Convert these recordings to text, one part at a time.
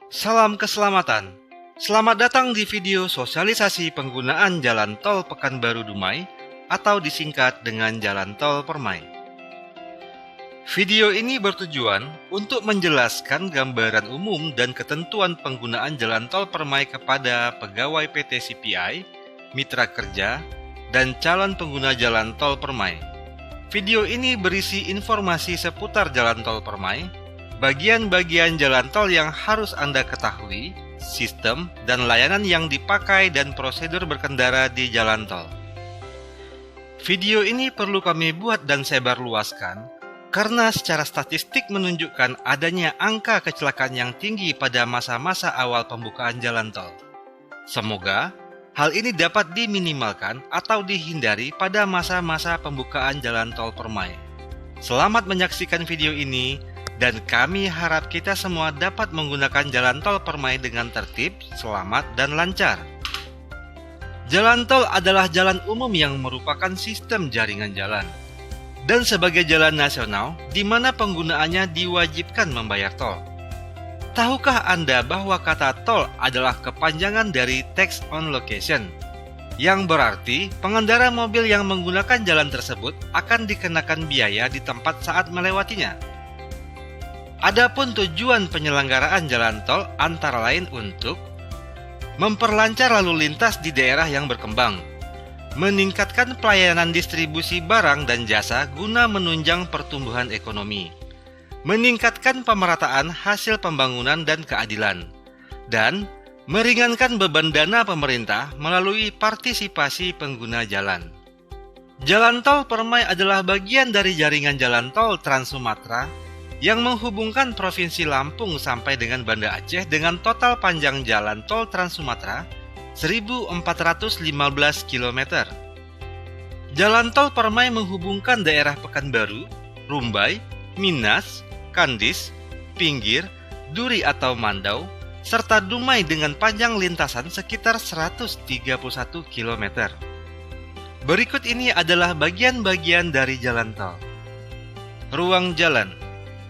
Salam keselamatan. Selamat datang di video sosialisasi penggunaan Jalan Tol Pekanbaru Dumai atau disingkat dengan Jalan Tol Permai. Video ini bertujuan untuk menjelaskan gambaran umum dan ketentuan penggunaan Jalan Tol Permai kepada pegawai PT CPI, mitra kerja, dan calon pengguna Jalan Tol Permai. Video ini berisi informasi seputar Jalan Tol Permai, bagian-bagian jalan tol yang harus Anda ketahui, sistem dan layanan yang dipakai dan prosedur berkendara di jalan tol. Video ini perlu kami buat dan sebarluaskan karena secara statistik menunjukkan adanya angka kecelakaan yang tinggi pada masa-masa awal pembukaan jalan tol. Semoga hal ini dapat diminimalkan atau dihindari pada masa-masa pembukaan jalan tol Permai. Selamat menyaksikan video ini, dan kami harap kita semua dapat menggunakan jalan tol Permai dengan tertib, selamat, dan lancar. Jalan tol adalah jalan umum yang merupakan sistem jaringan jalan, dan sebagai jalan nasional di mana penggunaannya diwajibkan membayar tol. Tahukah Anda bahwa kata tol adalah kepanjangan dari Tax on Location, yang berarti pengendara mobil yang menggunakan jalan tersebut akan dikenakan biaya di tempat saat melewatinya. Adapun tujuan penyelenggaraan jalan tol antara lain untuk memperlancar lalu lintas di daerah yang berkembang, meningkatkan pelayanan distribusi barang dan jasa guna menunjang pertumbuhan ekonomi, meningkatkan pemerataan hasil pembangunan dan keadilan, dan meringankan beban dana pemerintah melalui partisipasi pengguna jalan. Jalan tol Permai adalah bagian dari jaringan jalan tol Trans Sumatera yang menghubungkan Provinsi Lampung sampai dengan Banda Aceh dengan total panjang jalan tol Trans Sumatera 1.415 km. Jalan tol Permai menghubungkan daerah Pekanbaru, Rumbai, Minas, Kandis, Pinggir, Duri atau Mandau, serta Dumai dengan panjang lintasan sekitar 131 km. Berikut ini adalah bagian-bagian dari jalan tol. Ruang jalan.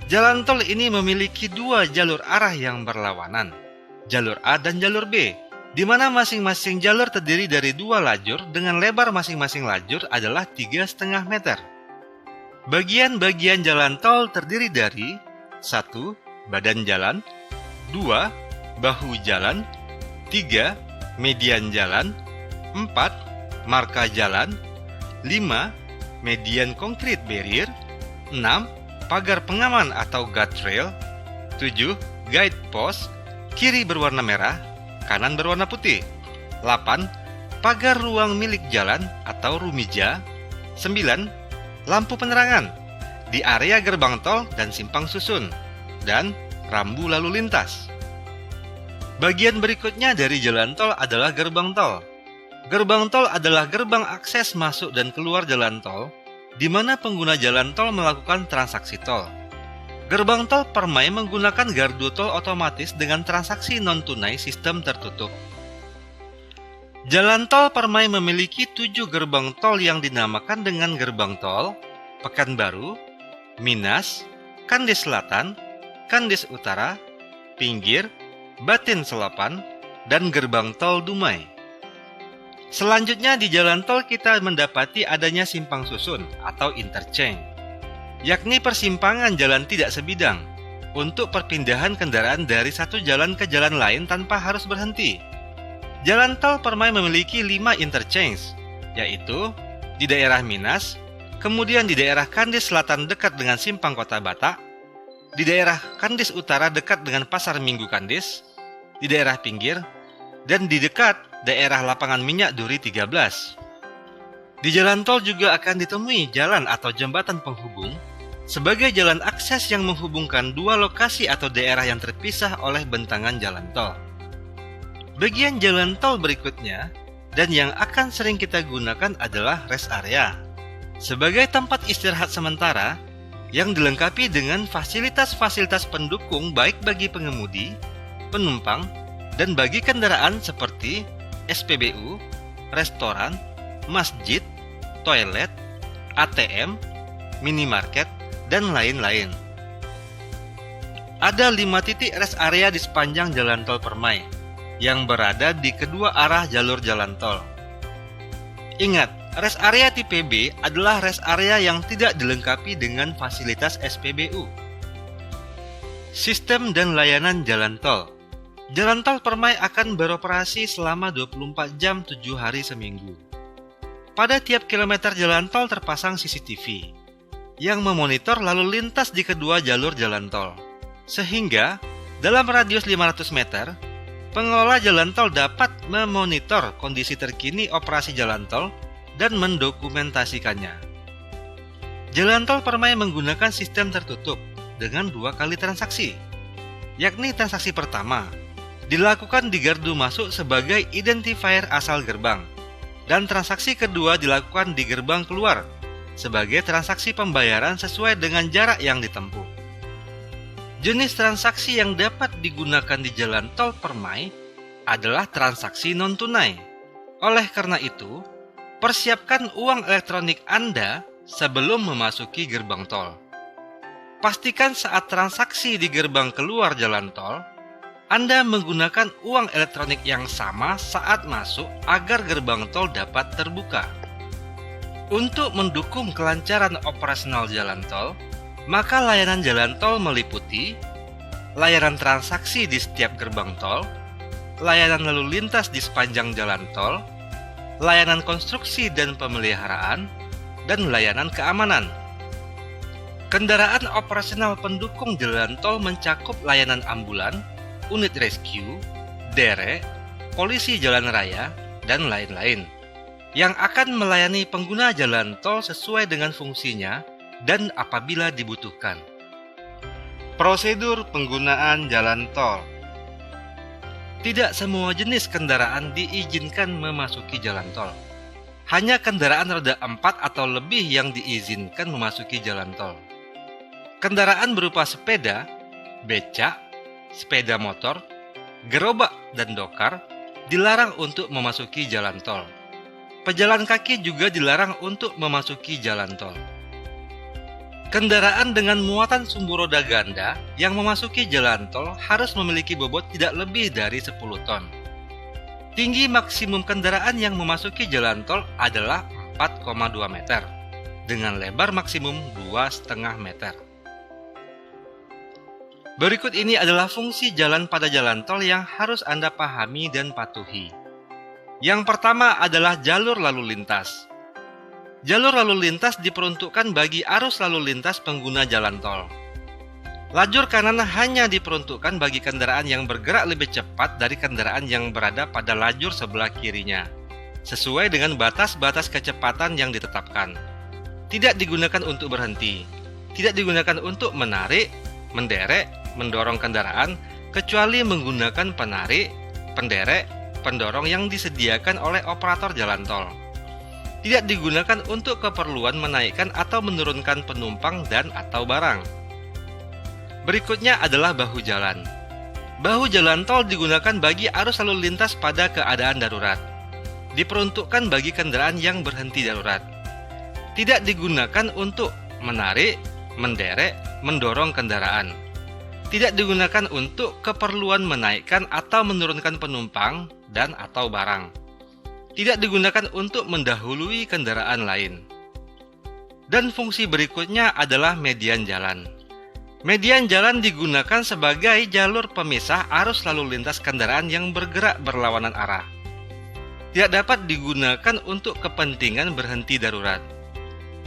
Jalan tol ini memiliki dua jalur arah yang berlawanan, jalur A dan jalur B, di mana masing-masing jalur terdiri dari dua lajur dengan lebar masing-masing lajur adalah 3,5 meter. Bagian-bagian jalan tol terdiri dari 1. Badan jalan, 2. Bahu jalan, 3. Median jalan, 4. Marka jalan, 5. Median konkrit barrier, 6. Pagar pengaman atau guardrail, 7. Guide post, kiri berwarna merah, kanan berwarna putih, 8. Pagar ruang milik jalan atau rumija, 9. Lampu penerangan di area gerbang tol dan simpang susun, dan rambu lalu lintas. Bagian berikutnya dari jalan tol adalah gerbang tol. Gerbang tol adalah gerbang akses masuk dan keluar jalan tol, di mana pengguna jalan tol melakukan transaksi tol. Gerbang tol Permai menggunakan gardu tol otomatis dengan transaksi non-tunai sistem tertutup. Jalan tol Permai memiliki 7 gerbang tol yang dinamakan dengan gerbang tol Pekanbaru, Minas, Kandis Selatan, Kandis Utara, Pinggir, Batin Selapan, dan gerbang tol Dumai. Selanjutnya di jalan tol kita mendapati adanya simpang susun atau interchange, yakni persimpangan jalan tidak sebidang untuk perpindahan kendaraan dari satu jalan ke jalan lain tanpa harus berhenti. Jalan tol Permai memiliki 5 interchange, yaitu di daerah Minas, kemudian di daerah Kandis Selatan dekat dengan Simpang Kota Batak, di daerah Kandis Utara dekat dengan Pasar Minggu Kandis, di daerah Pinggir, dan di dekat daerah Lapangan Minyak Duri 13. Di jalan tol juga akan ditemui jalan atau jembatan penghubung sebagai jalan akses yang menghubungkan dua lokasi atau daerah yang terpisah oleh bentangan jalan tol. Bagian jalan tol berikutnya dan yang akan sering kita gunakan adalah rest area, sebagai tempat istirahat sementara yang dilengkapi dengan fasilitas-fasilitas pendukung baik bagi pengemudi, penumpang, dan bagi kendaraan seperti SPBU, restoran, masjid, toilet, ATM, minimarket, dan lain-lain. Ada 5 titik rest area di sepanjang Jalan Tol Permai yang berada di kedua arah jalur jalan tol. Ingat, rest area tipe B adalah rest area yang tidak dilengkapi dengan fasilitas SPBU. Sistem dan layanan jalan tol. Jalan Tol Permai akan beroperasi selama 24 jam 7 hari seminggu. Pada tiap kilometer jalan tol terpasang CCTV yang memonitor lalu lintas di kedua jalur jalan tol. Sehingga, dalam radius 500 meter, pengelola jalan tol dapat memonitor kondisi terkini operasi jalan tol dan mendokumentasikannya. Jalan Tol Permai menggunakan sistem tertutup dengan 2 kali transaksi, yakni transaksi pertama dilakukan di gardu masuk sebagai identifier asal gerbang, dan transaksi kedua dilakukan di gerbang keluar sebagai transaksi pembayaran sesuai dengan jarak yang ditempuh. Jenis transaksi yang dapat digunakan di Jalan Tol Permai adalah transaksi non-tunai. Oleh karena itu, persiapkan uang elektronik Anda sebelum memasuki gerbang tol. Pastikan saat transaksi di gerbang keluar jalan tol, Anda menggunakan uang elektronik yang sama saat masuk agar gerbang tol dapat terbuka. Untuk mendukung kelancaran operasional jalan tol, maka layanan jalan tol meliputi layanan transaksi di setiap gerbang tol, layanan lalu lintas di sepanjang jalan tol, layanan konstruksi dan pemeliharaan, dan layanan keamanan. Kendaraan operasional pendukung jalan tol mencakup layanan ambulan, unit rescue, derek, polisi jalan raya, dan lain-lain, yang akan melayani pengguna jalan tol sesuai dengan fungsinya dan apabila dibutuhkan. Prosedur penggunaan jalan tol. Tidak semua jenis kendaraan diizinkan memasuki jalan tol. Hanya kendaraan roda 4 atau lebih yang diizinkan memasuki jalan tol. Kendaraan berupa sepeda, becak, sepeda motor, gerobak, dan dokar dilarang untuk memasuki jalan tol. Pejalan kaki juga dilarang untuk memasuki jalan tol. Kendaraan dengan muatan sumbu roda ganda yang memasuki jalan tol harus memiliki bobot tidak lebih dari 10 ton. Tinggi maksimum kendaraan yang memasuki jalan tol adalah 4,2 meter, dengan lebar maksimum 2,5 meter. Berikut ini adalah fungsi jalan pada jalan tol yang harus Anda pahami dan patuhi. Yang pertama adalah jalur lalu lintas. Jalur lalu lintas diperuntukkan bagi arus lalu lintas pengguna jalan tol. Lajur kanan hanya diperuntukkan bagi kendaraan yang bergerak lebih cepat dari kendaraan yang berada pada lajur sebelah kirinya, sesuai dengan batas-batas kecepatan yang ditetapkan. Tidak digunakan untuk berhenti, tidak digunakan untuk menarik, menderek, mendorong kendaraan, kecuali menggunakan penarik, penderek, pendorong yang disediakan oleh operator jalan tol. Tidak digunakan untuk keperluan menaikkan atau menurunkan penumpang dan atau barang. Berikutnya adalah bahu jalan. Bahu jalan tol digunakan bagi arus lalu lintas pada keadaan darurat. Diperuntukkan bagi kendaraan yang berhenti darurat. Tidak digunakan untuk menarik, menderek, mendorong kendaraan. Tidak digunakan untuk keperluan menaikkan atau menurunkan penumpang dan atau barang. Tidak digunakan untuk mendahului kendaraan lain. Dan fungsi berikutnya adalah median jalan. Median jalan digunakan sebagai jalur pemisah arus lalu lintas kendaraan yang bergerak berlawanan arah. Tidak dapat digunakan untuk kepentingan berhenti darurat.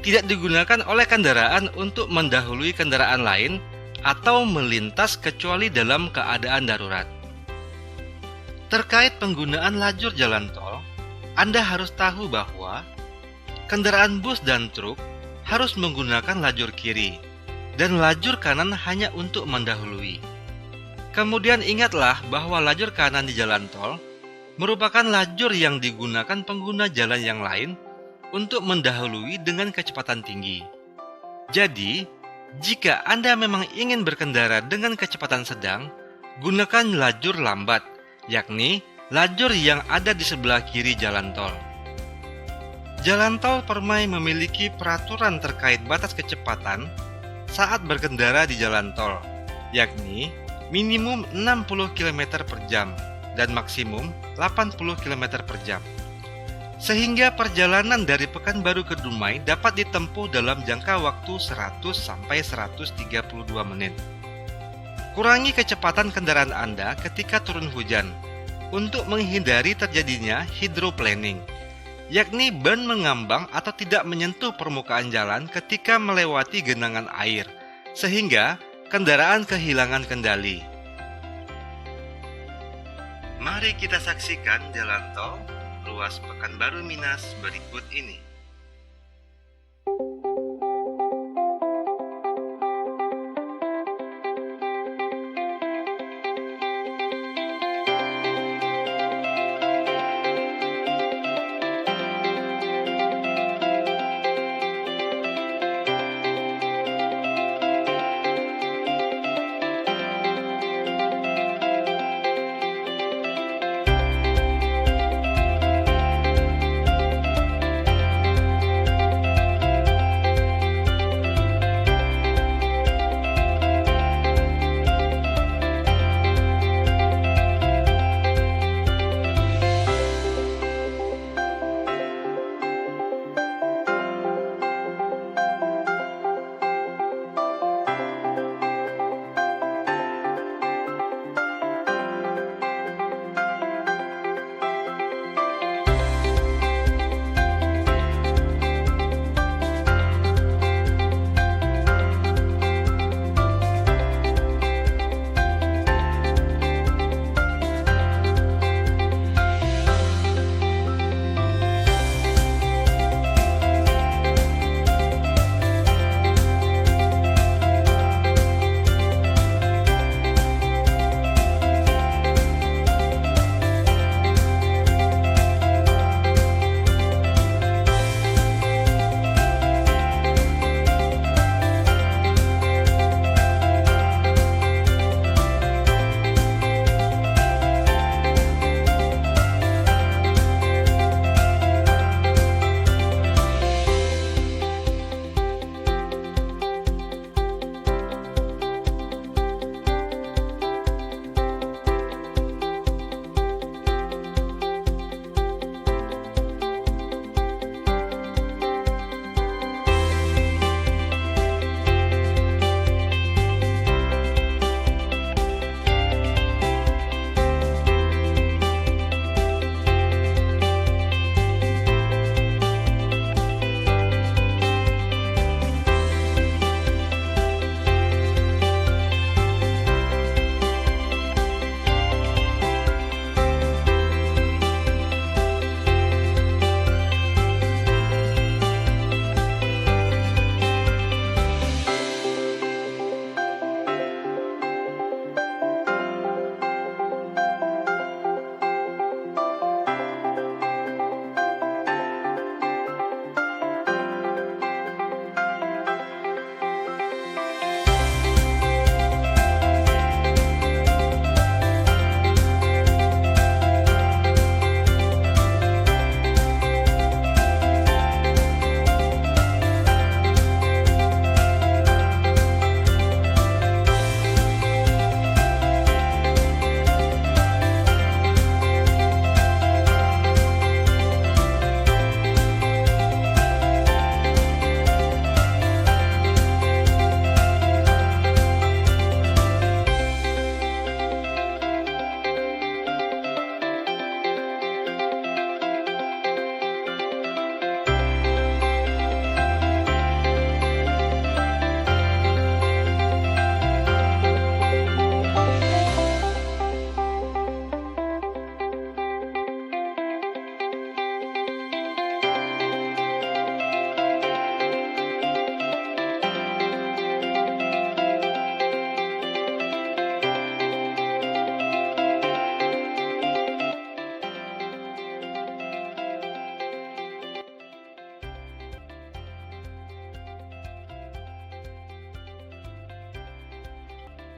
Tidak digunakan oleh kendaraan untuk mendahului kendaraan lain atau melintas kecuali dalam keadaan darurat. Terkait penggunaan lajur jalan tol, Anda harus tahu bahwa kendaraan bus dan truk harus menggunakan lajur kiri dan lajur kanan hanya untuk mendahului. Kemudian ingatlah bahwa lajur kanan di jalan tol merupakan lajur yang digunakan pengguna jalan yang lain untuk mendahului dengan kecepatan tinggi. Jadi, jika Anda memang ingin berkendara dengan kecepatan sedang, gunakan lajur lambat, yakni lajur yang ada di sebelah kiri jalan tol. Jalan tol Permai memiliki peraturan terkait batas kecepatan saat berkendara di jalan tol. yakni minimum 60 km per jam dan maksimum 80 km per jam. Sehingga perjalanan dari Pekanbaru ke Dumai dapat ditempuh dalam jangka waktu 100-132 menit. Kurangi kecepatan kendaraan Anda ketika turun hujan untuk menghindari terjadinya hydroplaning, yakni ban mengambang atau tidak menyentuh permukaan jalan ketika melewati genangan air, sehingga kendaraan kehilangan kendali. Mari kita saksikan jalan tol ruas Pekanbaru Minas berikut ini.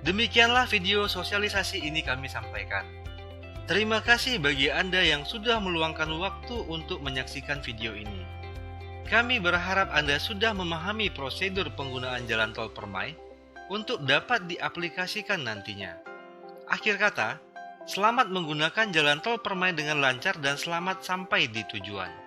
Demikianlah video sosialisasi ini kami sampaikan. Terima kasih bagi Anda yang sudah meluangkan waktu untuk menyaksikan video ini. Kami berharap Anda sudah memahami prosedur penggunaan jalan tol Permai untuk dapat diaplikasikan nantinya. Akhir kata, selamat menggunakan jalan tol Permai dengan lancar dan selamat sampai di tujuan.